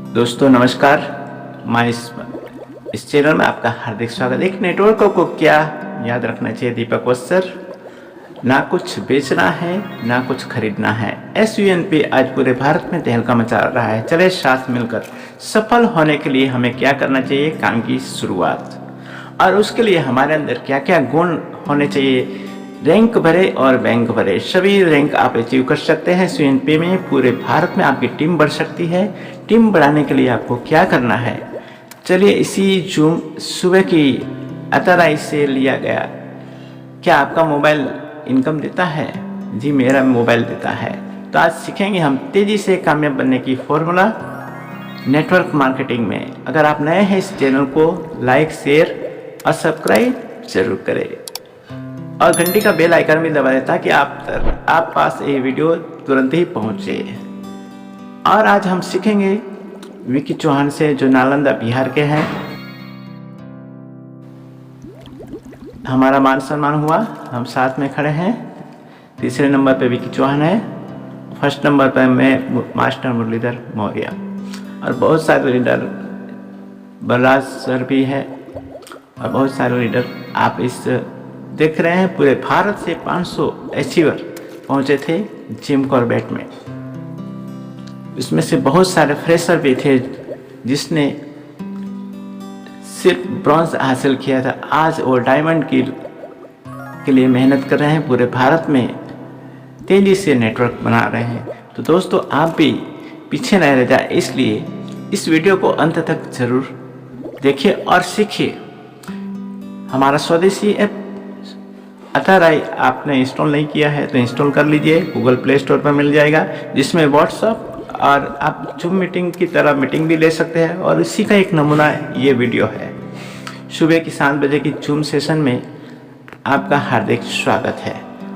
दोस्तों नमस्कार। मैं इस चैनल में आपका हार्दिक स्वागत है। एक नेटवर्क को क्या याद रखना चाहिए दीपक वत्सर, ना कुछ बेचना है ना कुछ खरीदना है। SUNP आज पूरे भारत में तहलका मचा रहा है। चले साथ मिलकर सफल होने के लिए हमें क्या करना चाहिए, काम की शुरुआत, और उसके लिए हमारे अंदर क्या क्या गुण होने चाहिए। रैंक भरे और बैंक भरे, सभी रैंक आप अचीव कर सकते हैं SUNP में। पूरे भारत में आपकी टीम बढ़ सकती है। टीम बढ़ाने के लिए आपको क्या करना है, चलिए इसी जूम सुबह की अतराई से लिया गया। क्या आपका मोबाइल इनकम देता है? जी मेरा मोबाइल देता है। तो आज सीखेंगे हम तेज़ी से कामयाब बनने की फॉर्मूला नेटवर्क मार्केटिंग में। अगर आप नए हैं इस चैनल को लाइक, शेयर और सब्सक्राइब जरूर करें और घंटी का बेल आइकन भी दबा दें ताकि आप पास ये वीडियो तुरंत ही पहुंचे। और आज हम सीखेंगे विकी चौहान से, जो नालंदा बिहार के हैं। हमारा मान सम्मान हुआ, हम साथ में खड़े हैं। तीसरे नंबर पे विकी चौहान है, फर्स्ट नंबर पे मैं मास्टर मुरलीधर मौर्य, और बहुत सारे लीडर, बलराज सर भी है और बहुत सारे लीडर आप इस देख रहे हैं। पूरे भारत से 500 अचीवर पहुंचे थे जिम कॉर्बेट में। इसमें से बहुत सारे फ्रेशर भी थे जिसने सिर्फ ब्रॉन्ज हासिल किया था। आज वो डायमंड के लिए मेहनत कर रहे हैं। पूरे भारत में तेजी से नेटवर्क बना रहे हैं। तो दोस्तों आप भी पीछे न रह जाए, इसलिए इस वीडियो को अंत तक जरूर देखिए और सीखिए। हमारा स्वदेशी ऐप अतराई आपने इंस्टॉल नहीं किया है तो इंस्टॉल कर लीजिए, गूगल प्ले स्टोर पर मिल जाएगा, जिसमें व्हाट्सअप और आप जूम मीटिंग की तरह मीटिंग भी ले सकते हैं। और इसी का एक नमूना ये वीडियो है। सुबह की 7 बजे की जूम सेशन में आपका हार्दिक स्वागत है।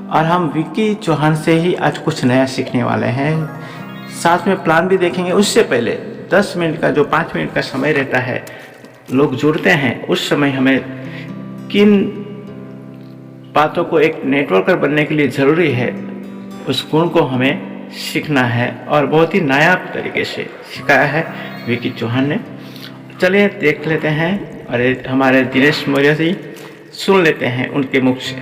और हम विकी चौहान से ही आज कुछ नया सीखने वाले हैं। साथ में प्लान भी देखेंगे। उससे पहले 10 मिनट का जो 5 मिनट का समय रहता है, लोग जुड़ते हैं, उस समय हमें किन बातों को एक नेटवर्कर बनने के लिए ज़रूरी है, उस गुण को हमें सीखना है। और बहुत ही नायाब तरीके से सिखाया है विकी चौहान ने। चलिए देख लेते हैं और हमारे दिनेश मौर्य जी सुन लेते हैं उनके मुख से।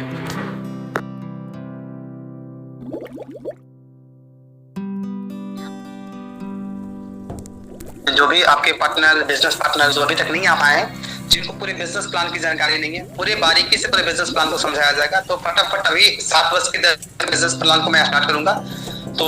जो भी आपके पार्टनर, बिजनेस पार्टनर जो अभी तक नहीं आ पाए, जिनको पूरे बिजनेस प्लान की जानकारी नहीं है, पूरे बारीकी से पूरे बिजनेस प्लान को समझाया जाएगा। तो फटाफट अभी 7 वर्ष के बिजनेस प्लान को मैं स्टार्ट करूंगा, तो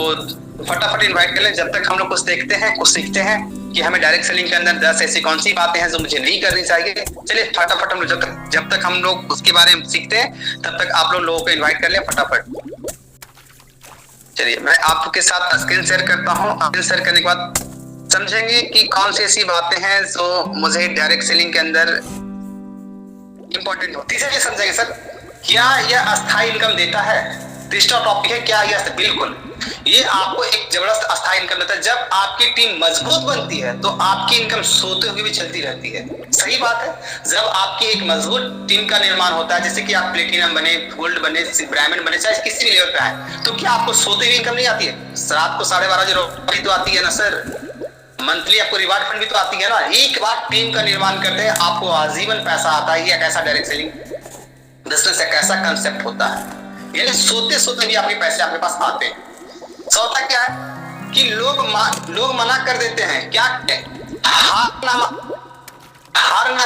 फटाफट इनवाइट कर लें। जब तक हम लोग कुछ देखते हैं, कुछ सीखते हैं कि हमें डायरेक्ट सेलिंग के अंदर 10 ऐसी कौन सी बातें हैं जो मुझे नहीं करनी चाहिए। चलिए फटाफट हम लोग जब तक हम लोग उसके बारे में सीखते हैं, तब तक आप लोगों को इन्वाइट कर लें फटाफट। चलिए मैं आपके साथ स्क्रीन शेयर करता हूँ। स्क्रीन शेयर करने के बाद समझेंगे कि कौन सी ऐसी बातें हैं जो मुझे डायरेक्ट सेलिंग के अंदर इंपॉर्टेंट होती है। तीसरे समझेंगे सर, क्या यह अस्थायी इनकम देता है? तीसरा टॉपिक है क्या यह, बिल्कुल ये आपको एक जबरदस्त अस्थायी इनकम देता है। जब आपकी टीम मजबूत बनती है तो आपकी इनकम सोते हुए भी चलती रहती है। सही बात है। जब आपकी एक मजबूत टीम का निर्माण होता है, जैसे कि आप प्लेटिनम बने, गोल्ड बने, ब्राह्मण बने, चाहे किसी भी लेवल पे आए, तो क्या आपको सोते हुए इनकम नहीं आती है? रात को 12:30 तो आती है ना सर। मंथली आपको रिवार्ड फंड भी तो आती है ना। एक बार टीम का निर्माण करते हैं, आपको आजीवन पैसा आता है। एक ऐसा डायरेक्ट सेलिंग बिजनेस एक ऐसा कंसेप्ट होता है, यानी सोते सोते भी आपके पैसे आपके पास आते हैं। चौथा क्या है कि लोग मना कर देते हैं। क्या हारना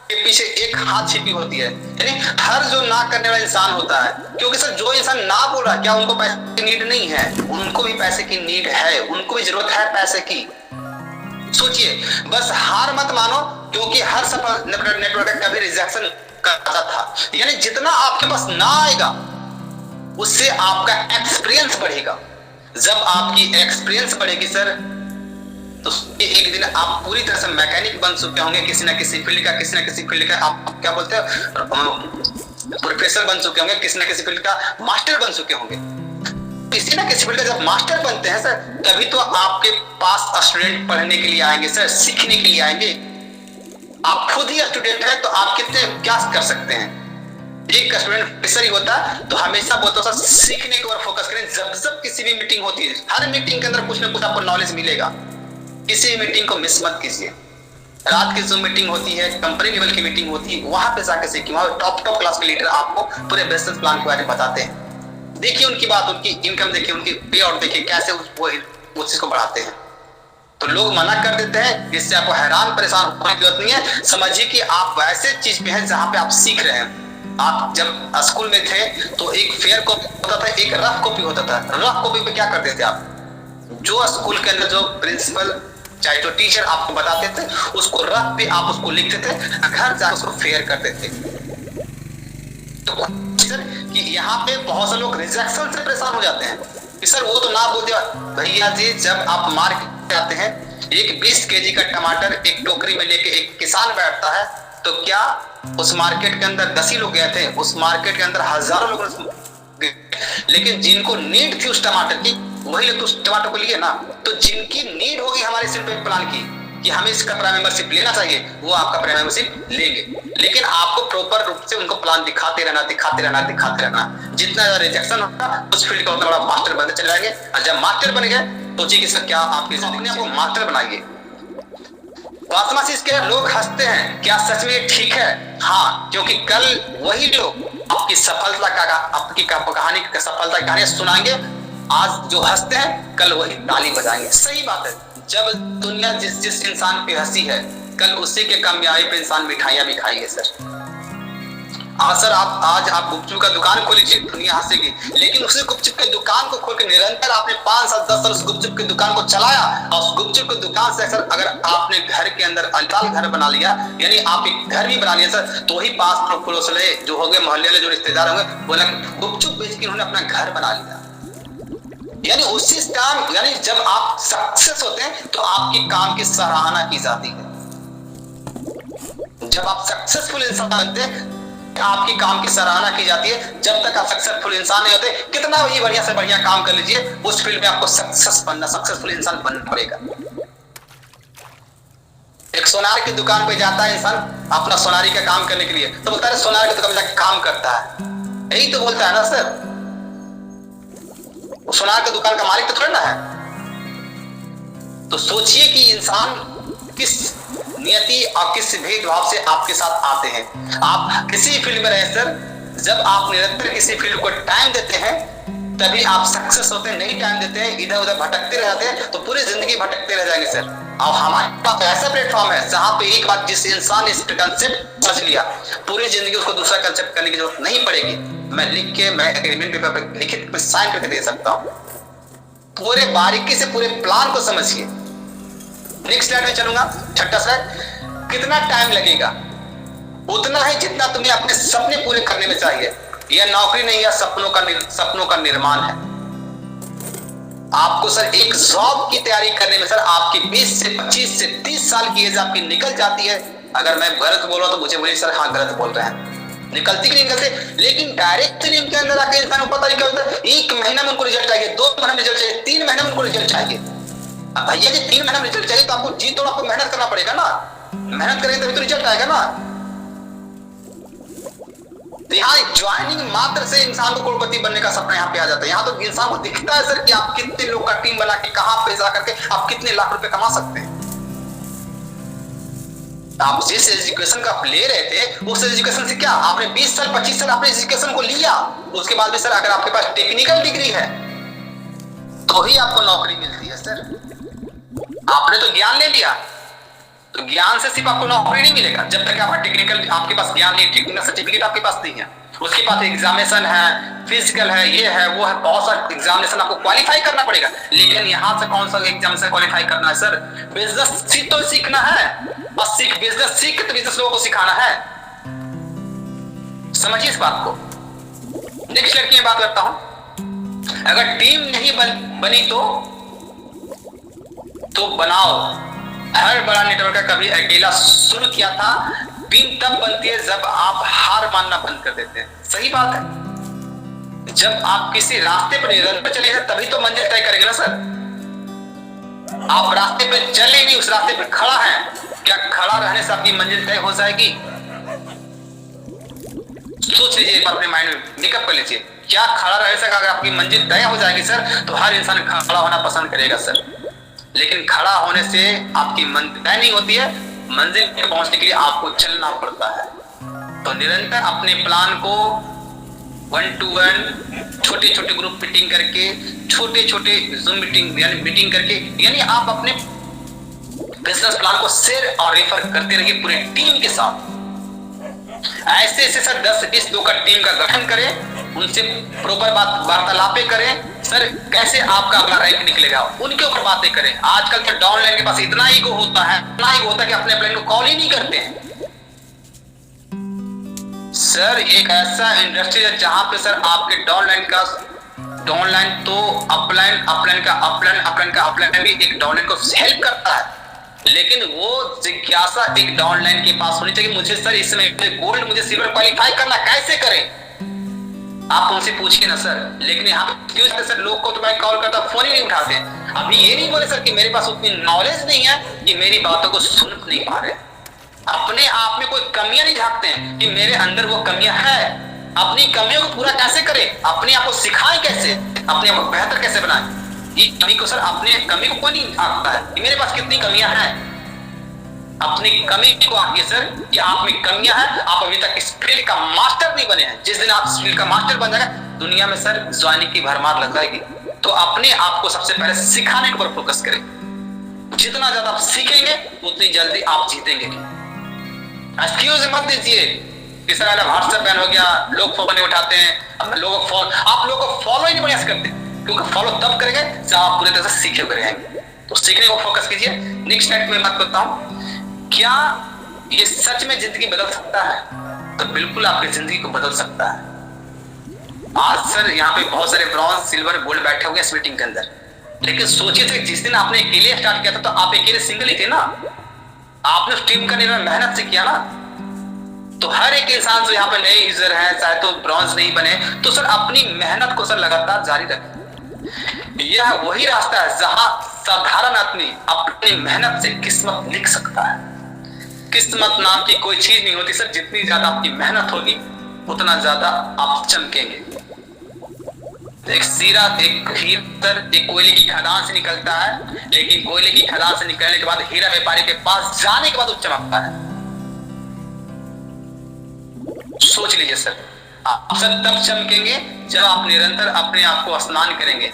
के पीछे एक हाथ छिपी होती है, यानी हर जो ना करने वाला इंसान होता है। क्योंकि सर जो इंसान ना बोल रहा है, क्या उनको पैसे की नीड नहीं है? उनको भी पैसे की नीड है, उनको भी जरूरत है पैसे की। सोचिए, बस हार मत मानो, क्योंकि हर सफल नेटवर्क का भी रिजेक्शन करता था। यानी जितना आपके पास ना आएगा, उससे आपका एक्सपीरियंस बढ़ेगा। जब आपकी एक्सपीरियंस बढ़ेगी सर, तो एक दिन आप पूरी तरह से मैकेनिक बन चुके होंगे, किसी ना किसी फील्ड का, किसी ना किसी फील्ड का आप क्या बोलते हैं, प्रोफेसर बन चुके होंगे, किसी ना किसी फील्ड का मास्टर बन चुके होंगे। किसी ना किसी फील्ड का जब मास्टर बनते हैं सर, तभी तो आपके पास स्टूडेंट पढ़ने के लिए आएंगे सर, सीखने के लिए आएंगे। आप खुद ही स्टूडेंट हैं तो आप कितने क्या कर सकते हैं। एक स्टूडेंट प्रेशर ही होता है, तो हमेशा बोलता हूं सीखने के ऊपर फोकस करें। जब किसी भी मीटिंग होती है, हर मीटिंग के अंदर कुछ ना कुछ आपको नॉलेज मिलेगा। किसी भी मीटिंग को मिस मत कीजिए। रात की जो मीटिंग होती है, कंपनी लेवल की मीटिंग होती है, वहां पे जाकर सीखिए। वहां टॉप क्लास के लीडर आपको पूरे बिजनेस प्लान के बारे में बताते हैं। देखिए उनकी बात, उनकी इनकम देखिए, उनकी पे आउट देखिए, कैसे वो उस चीज को बढ़ाते हैं। तो लोग मना कर देते हैं, इससे आपको हैरान परेशान होने की जरूरत नहीं है। समझिए कि आप ऐसे चीज पे हैं जहां पे आप सीख रहे हैं। आप जब स्कूल में थे तो एक फेयर कॉपी होता था, एक रफ कॉपी होता था। रफ कॉपी पे क्या करते थे आप, जो स्कूल के अंदर जो प्रिंसिपल चाहे जो टीचर आपको बताते थे, उसको रफ पे आप उसको लिखते थे, घर जाकर उसको फेयर करते थे। तो सर कि यहाँ पे बहुत से लोग रिजेक्शन से परेशान हो जाते हैं कि सर वो तो ना बोल दिया। भैया जी, जब आप मार्केट जाते हैं, एक 20 केजी का टमाटर एक टोकरी में लेके एक किसान बैठता है, तो क्या उस मार्केट के अंदर 10 ही लोग गए थे? उस मार्केट के अंदर हजारों लोग, लेकिन जिनको नीड थी उस टमाटर की, वही लोग तो उस टमाटर को लिए ना। तो जिनकी नीड होगी हमारे सिर पे प्लान की कि हमें इसका प्राइम मेंबरशिप लेना चाहिए, वो आपका प्राइम मेंबरशिप लेंगे। लेकिन आपको प्रॉपर रूप से उनको प्लान दिखाते रहना, दिखाते रहना, दिखाते रहना। जितना रिजेक्शन होगा उस फील्ड का उतना बड़ा मास्टर बनते चले जाएंगे। और जब मास्टर बन गए तो जी कि सर क्या आपकी जिंदगी आपको मास्टर बनाइए। वास्तव में इसके लोग हंसते हैं, क्या सच में ठीक है? हाँ, क्योंकि कल वही लोग आपकी सफलता का, आपकी कहानी की सफलता की कहानी सुनाएंगे। आज जो हंसते हैं, कल वही ताली बजाएंगे। सही बात है। जब दुनिया जिस इंसान पे हंसी है, कल उसी के कामयाबी पे इंसान मिठाइयां भी खाएंगे सर। सर आज आप गुपचुप का दुकान खोल लीजिए, दुनिया हंसेगी। लेकिन उसी गुपचुप के दुकान को खोल के निरंतर आपने 5 साल 10 साल उस गुपचुप की दुकान को चलाया, और उस गुपचुप की दुकान से सर अगर आपने घर के अंदर अल्टाल घर बना लिया, यानी आप एक घर भी बना लिया सर, तो ही पास पड़ोस जो हो गए, मोहल्ले वाले जो रिश्तेदार होंगे, बोला गुपचुप बेच के उन्होंने अपना घर बना लिया। यानी उसी टाइम, यानी जब आप सक्सेस होते हैं तो आपकी काम की सराहना की जाती है। जब आप सक्सेसफुल इंसान बनते हैं, आपकी काम की सराहना की जाती है। जब तक आप सक्सेसफुल इंसान नहीं होते, कितना भी बढ़िया से बढ़िया काम कर लीजिए, उस फील्ड में आपको सक्सेसफुल इंसान बनना पड़ेगा। एक सोनार की दुकान पे जाता है इंसान अपना सोनारी का काम करने के लिए, तो बोलता है सोनार की दुकान में जाकर काम करता है, यही तो बोलता है ना सर। सोनार की दुकान का मालिक तो थोड़ा ना है। तो सोचिए कि इंसान किस नियति और किस भेदभाव से आपके साथ आते हैं। आप किसी फील्ड में रहे सर, जब आप निरंतर किसी फील्ड को टाइम देते हैं, तभी आप सक्सेस होते हैं। नहीं टाइम देते हैं, इधर उधर भटकते रहते हैं, तो पूरी जिंदगी भटकते रह जाएंगे सर। और हमारे पास ऐसा प्लेटफॉर्म है जहां पे एक बार जिस इंसान ने इस कंसेप्ट समझ लिया, पूरी जिंदगी उसको दूसरा कंसेप्ट करने की जरूरत नहीं पड़ेगी। मैं लिख के, मैं एग्रीमेंट पेपर पे लिखित में साइन करके दे सकता हूं। पूरे बारीकी से पूरे प्लान को समझिए। नेक्स्ट स्लाइड में चलूंगा, 6ठा स्लाइड। कितना टाइम लगेगा? उतना ही जितना तुम्हें अपने सपने पूरे करने में चाहिए। यह नौकरी नहीं है, सपनों का निर्माण है। आपको सर एक जॉब की तैयारी करने में सर आपकी 20 से 25 से 30 साल की एज आपकी निकल जाती है। अगर मैं गलत बोल रहा हूं तो मुझे बोलिए सर, हाँ गलत बोल रहे हैं। निकलती कि नहीं निकलते? लेकिन डायरेक्ट ट्रेनिंग के अंदर आके इंसान को पता नहीं क्या होता है। 1 महीना में उनको रिजल्ट चाहिए, 2 महीने में रिजल्ट चाहिए, 3 महीने में उनको रिजल्ट चाहिए। भैया जी 3 महीने में रिजल्ट चाहिए तो आपको जी तोड़ आपको मेहनत करना पड़ेगा ना। मेहनत करेंगे तभी तो रिजल्ट आएगा ना। तो यहाँ ज्वाइनिंग मात्र से इंसान को करोड़पति बनने का सपना यहाँ पे आ जाता है। यहाँ तो इंसान को दिखता है सर कि आप कितने लोग का टीम बना के कहां पे जा करके आप कितने लाख रुपए कमा सकते हैं। आप जिस एजुकेशन का आप ले रहे थे, उस एजुकेशन से क्या आपने 20 साल 25 साल आपने एजुकेशन को लिया, उसके बाद भी सर अगर आपके पास टेक्निकल डिग्री है तो ही आपको नौकरी मिलती है सर। आपने तो ज्ञान ले लिया, तो ज्ञान से सिर्फ आपको नौकरी नहीं मिलेगा जब तक आपका टेक्निकल, आपके पास ज्ञान नहीं, टेक्निकल सर्टिफिकेट आपके पास नहीं है। उसके बाद एग्जामिनेशन है, फिजिकल है, ये है वो है, बहुत सारे एग्जामिनेशन आपको क्वालिफाई करना पड़ेगा। लेकिन यहाँ से कौन सा एग्जाम से क्वालिफाई करना है सर? बिजनेस तो सीखना है, और बिजनेस सीख तो बिजनेस लोगों को सिखाना है। समझिए इस बात को। नेक्स्ट स्लाइड की बात करता हूं। अगर टीम नहीं बनी तो बनाओ। हर बड़ा नेटवर्क कभी अकेला शुरू किया था। टीम तब बनती है जब आप हार मानना बंद कर देते हैं। सही बात है। जब आप किसी रास्ते पर निरंतर चलेंगे तभी तो मंजिल तय करेंगे ना सर। आप रास्ते पे चले नहीं, उस रास्ते पे खड़ा है, क्या खड़ा रहने से आपकी मंजिल तय हो जाएगी? सोच लीजिए, अपने माइंड में मेकअप कर लीजिए, क्या खड़ा रहने से अगर आपकी मंजिल तय हो जाएगी सर, तो हर इंसान खड़ा होना पसंद करेगा सर। लेकिन खड़ा होने से आपकी मंजिल तय नहीं होती है, मंजिल पे पहुंचने के लिए आपको चलना पड़ता है। तो निरंतर अपने प्लान को 1 to 1 छोटे छोटे ग्रुप मीटिंग करके, छोटे छोटे जूम मीटिंग यानी मीटिंग करके, यानी आप अपने बिजनेस प्लान को शेयर और रेफर करते रहिए पूरे टीम के साथ। ऐसे ऐसे सर 10-20 लोग का टीम का गठन करें, उनसे प्रॉपर वार्तालापें करें, सर कैसे आपका अपना रैंक निकलेगा, उनके ऊपर बातें करें। आजकल तो डाउनलाइन के पास इतना ईगो होता है, इतना ईगो होता है कि अपने अपलाइन को कॉल ही नहीं करते हैं। सर एक ऐसा इंडस्ट्री है जहां पे सर आपके डाउनलाइन का डाउनलाइन तो अपलाइन, अपलाइन का अपलाइन, अपलाइन का अपलाइन भी एक डाउनलाइन को हेल्प करता है, लेकिन वो जिज्ञासा एक डाउनलाइन के पास होनी चाहिए। मुझे सर इसमें गोल्ड, मुझे सिल्वर क्वालिफाई करना, कैसे करें? आप उनसे पूछिए ना सर। लेकिन यहाँ क्यों सर लोग को तो मैं कॉल करता फोन ही नहीं उठाते। अभी ये नहीं बोले सर कि मेरे पास उतनी नॉलेज नहीं है कि मेरी बातों को सुन नहीं पा रहे। अपने आप में कोई कमियां नहीं झांकते हैं कि मेरे अंदर वो कमियां है। अपनी कमियों को पूरा कैसे करें, अपने आप को सिखाएं कैसे, अपने आप को बेहतर कैसे बनाएं। ये कमी को सर, अपने कमी को कोई नहीं आंकता है कि मेरे पास कितनी कमियां हैं। अपनी कमी को आंकिए सर कि आप में कमियां हैं। आप अभी तक इस फील्ड का मास्टर नहीं बने हैं। जिस दिन आप इस फील्ड का मास्टर बन जाएगा, दुनिया में सर ज्वाइनिंग की भरमार लग जाएगी। तो अपने आप को सबसे पहले सिखाने के ऊपर फोकस करें। जितना ज्यादा आप सीखेंगे उतनी जल्दी आप जीतेंगे। एक्सक्यूज मत दीजिए कि सर व्हाट्सएप बैन हो गया, लोग फोन नहीं उठाते हैं। अब लोगों को आप लोगों को फॉलो ही नहीं बढ़िया से करते, क्योंकि फॉलो तब करेंगे जब आप पूरी तरह से सीखे हुए रहेंगे। तो सीखने को फोकस कीजिए। नेक्स्ट टाइम में बात करता हूं, क्या ये सच में जिंदगी बदल सकता है? तो बिल्कुल आपकी जिंदगी को बदल सकता है। आज सर यहाँ पे बहुत सारे ब्रॉन्ज, सिल्वर, गोल्ड बैठे हुए इस मीटिंग के अंदर, लेकिन सोचिए थे जिस दिन आपने अकेले स्टार्ट किया था तो आप अकेले सिंगल ही थे ना। आपने उस टीम का निर्माण मेहनत से किया ना। तो हर एक इंसान जो यहाँ पे नए यूजर हैं, चाहे तो ब्रॉन्ज नहीं बने, तो सर अपनी मेहनत को सर लगातार जारी रखें। यह वही रास्ता है जहां साधारण आदमी अपनी मेहनत से किस्मत लिख सकता है। किस्मत नाम की कोई चीज नहीं होती सर। जितनी ज्यादा आपकी मेहनत होगी उतना ज्यादा आप चमकेंगे। एक सीरा, एक हीरा एक कोयले की खदान से निकलता है, लेकिन कोयले की खदान से निकलने के बाद हीरा व्यापारी के पास जाने के बाद वो चमकता है। सोच लीजिए सर, आप सर तब चमकेंगे जब आप निरंतर अपने आप को स्नान करेंगे।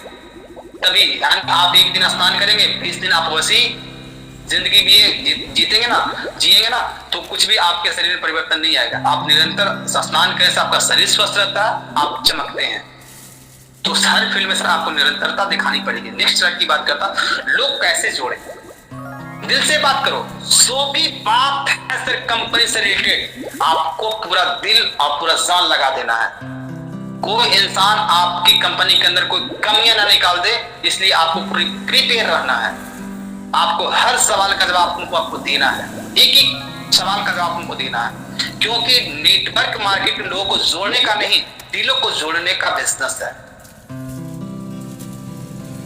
तभी आप एक दिन स्नान करेंगे, 20 दिन आप वैसी जिंदगी भी जीतेंगे ना, जिएंगे ना, तो कुछ भी आपके शरीर में परिवर्तन नहीं आएगा। आप निरंतर स्नान करने से आपका शरीर स्वस्थ रहता है, आप चमकते हैं। तो हर फील्ड में सर आपको निरंतरता दिखानी पड़ेगी। नेक्स्ट ट्रैक की बात करता, लोग कैसे जोड़े, दिल से बात करो। जो भी बात है सर कंपनी से रिलेटेड, आपको पूरा दिल और पूरा जान लगा देना है। कोई इंसान आपकी कंपनी के अंदर कोई कमियां ना निकाल दे, इसलिए आपको पूरी प्रिपेयर रहना है। आपको हर सवाल का जवाब आपको देना है, एक एक सवाल का जवाब उनको देना है, क्योंकि नेटवर्क मार्केट लोगों को जोड़ने का नहीं, दिलों को जोड़ने का बिजनेस है।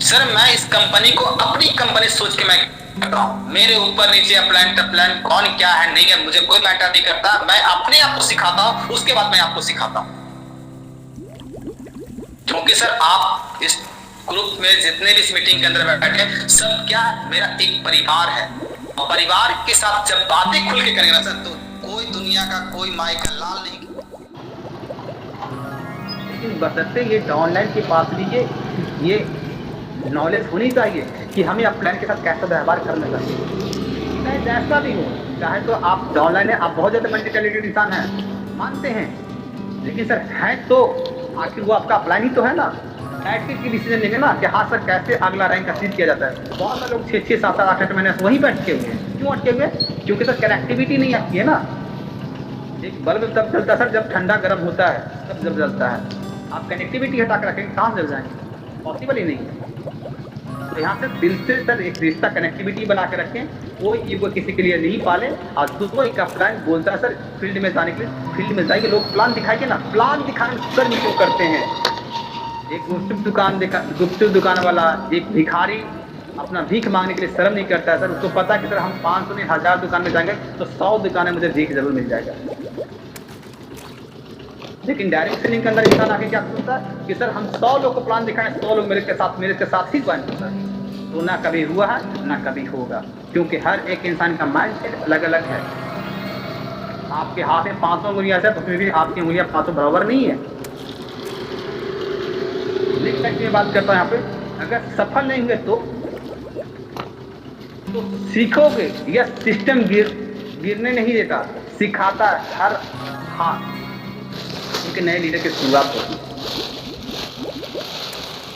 सर मैं इस कंपनी को अपनी कंपनी सोच के मैं करता हूं। मेरे ऊपर नीचे अपलाइन टपलाइन कौन क्या है नहीं है मुझे कोई मैटर नहीं करता। मैं अपने आप को सिखाता हूं, उसके बाद मैं आपको सिखाता हूं। क्योंकि सर आप इस ग्रुप में जितने भी इस मीटिंग के अंदर बैठे सब क्या मेरा एक परिवार है, और परिवार के साथ जब बातें खुल के करेंगे ना सर, तो कोई दुनिया का कोई माई का लाल नहीं। लेकिन बशर्ते ये ऑनलाइन के पास भी ये नॉलेज होनी चाहिए कि हमें अपलाइन के साथ कैसा व्यवहार करना चाहिए। चाहे जैसा भी हो, चाहे तो आप ऑनलाइन है, आप बहुत ज़्यादा मल्टी टैलेंटेड इंसान हैं, मानते हैं, लेकिन सर है तो आखिर वो आपका अपलाइन ही तो है ना। बैठ के डिसीजन लेंगे ना कि हाँ सर कैसे अगला रैंक अचीव किया जाता है। बहुत सारे लोग 6-6, 7-7, 8-8 महीने से वहीं पर अटके हुए हैं। क्यों अटके हुए? क्योंकि सर कनेक्टिविटी नहीं आती है ना। एक बल्ब तब जलता है सर जब ठंडा गर्म होता है, तब जब जलता है। आप कनेक्टिविटी हटा कर रखेंगे, कहाँ जल जाएंगे? पॉसिबल ही नहीं है। तो यहाँ से दिल से सर एक रिश्ता कनेक्टिविटी बना के रखें। कोई ईगो किसी के लिए नहीं पाले। और दूसरों एक प्लान बोलता है सर फील्ड में जाने के लिए, फील्ड में जाएंगे लोग प्लान दिखाएंगे ना, प्लान दिखाने सर नहीं क्यों करते हैं। एक गुपचुप दुकान वाला, एक भिखारी अपना भीख मांगने के लिए शर्म नहीं करता है सर। उसको पता है कि सर हम 500 नहीं 1000 दुकान में जाएंगे तो 100 दुकानें मुझे भीख जरूर मिल जाएगा। लेकिन डायरेक्ट सेलिंग के अंदर इंसान आके क्या सोचता है कि सर हम 100 लोग को प्लान दिखाएं, 100 लोग मेरे के साथ ही ज्वाइन होता है। तो ना कभी हुआ है ना कभी होगा, क्योंकि हर एक इंसान का माइंडसेट अलग अलग है। आपके हाथ में 500 उंगलियां है तो उसमें भी आपकी उंगलियां 500 बराबर नहीं है। नेक्स्ट टाइम मैं बात करता हूँ यहाँ पे, अगर सफल नहीं हुए तो सीखोगे। यह सिस्टम गिरने नहीं देता, सिखाता है हर हाथ, क्योंकि नए लीडर की शुरुआत होती है।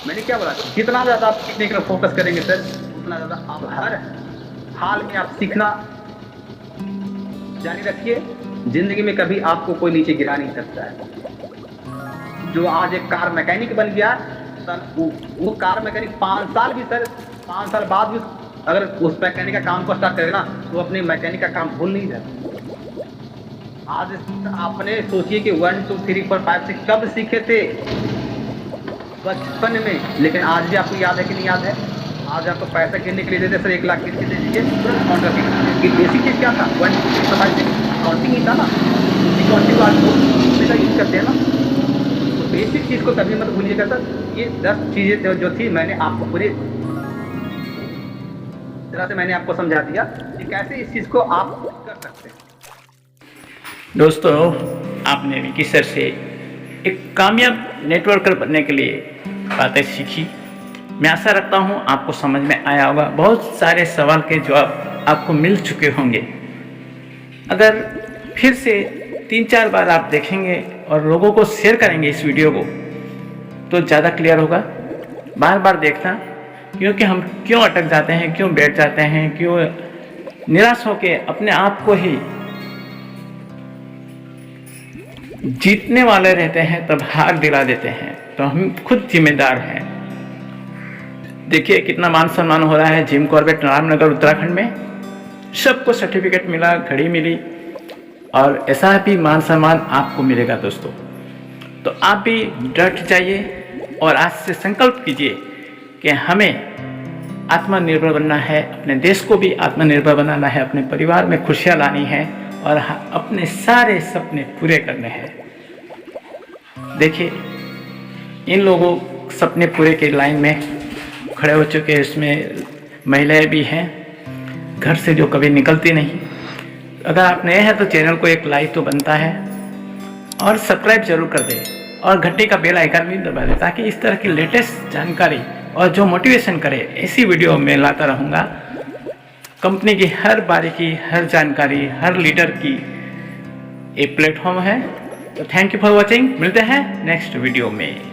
मैंने क्या बोला, जितना ज़्यादा आप सीखने के लिए फोकस करेंगे सर, उतना ज़्यादा आप हर हाल में आप सीखना जारी रखिए। जिंदगी में कभी आपको कोई नीचे गिरा नहीं सकता है। जो आज एक कार मैकेनिक बन गया, वो कार मैकेनिक 5 साल भी सर, 5 साल बाद भी अगर उस मैकेनिक का काम को स्टार्ट करेगा ना, तो अपने मैकेनिक का काम भूल नहीं जाता। आज आपने सोचिए कि 1 2 3 4 5 6 कब सीखे थे, बचपन में, लेकिन आज भी आपको याद है कि नहीं याद है? आज आपको पैसा गिनने के लिए देते सर 1 लाख किसके दे दीजिए, तुरंत काउंट रखिए। बेसिक चीज़ क्या था, 1 2 3 4 5 6 काउंटिंग ही था ना। उसी काउंटिंग को आज लोग का यूज करते हैं ना। तो बेसिक चीज़ को कभी मत भूलिएगा सर। ये 10 चीज़ें जो थी मैंने आपको पूरी तरह से मैंने आपको समझा दिया कि कैसे इस चीज़ को आप कर सकते हैं। दोस्तों, आपने विकी सर से एक कामयाब नेटवर्कर बनने के लिए बातें सीखी। मैं आशा रखता हूँ आपको समझ में आया होगा। बहुत सारे सवाल के जवाब आपको मिल चुके होंगे। अगर फिर से 3-4 बार आप देखेंगे और लोगों को शेयर करेंगे इस वीडियो को, तो ज़्यादा क्लियर होगा। बार बार देखना, क्योंकि हम क्यों अटक जाते हैं, क्यों बैठ जाते हैं, क्यों निराश होके अपने आप को ही जीतने वाले रहते हैं, तब हार दिला देते हैं। तो हम खुद जिम्मेदार हैं। देखिए कितना मान सम्मान हो रहा है जिम कॉर्बेट रामनगर उत्तराखंड में। सबको सर्टिफिकेट मिला, घड़ी मिली, और ऐसा भी मान सम्मान आपको मिलेगा दोस्तों। तो आप भी डट जाइए और आज से संकल्प कीजिए कि हमें आत्मनिर्भर बनना है, अपने देश को भी आत्मनिर्भर बनाना है, अपने परिवार में खुशियाँ लानी है और अपने सारे सपने पूरे करने हैं। देखिए इन लोगों सपने पूरे के लाइन में खड़े हो चुके हैं। इसमें महिलाएं भी हैं घर से जो कभी निकलती नहीं। अगर आप नए हैं तो चैनल को एक लाइक तो बनता है, और सब्सक्राइब जरूर कर दें और घंटे का बेल आइकन भी दबा दें, ताकि इस तरह की लेटेस्ट जानकारी और जो मोटिवेशन करे ऐसी वीडियो मैं लाता रहूँगा। कंपनी की हर बारीकी, हर जानकारी, हर लीडर की एक प्लेटफॉर्म है। तो थैंक यू फॉर वॉचिंग। मिलते हैं नेक्स्ट वीडियो में।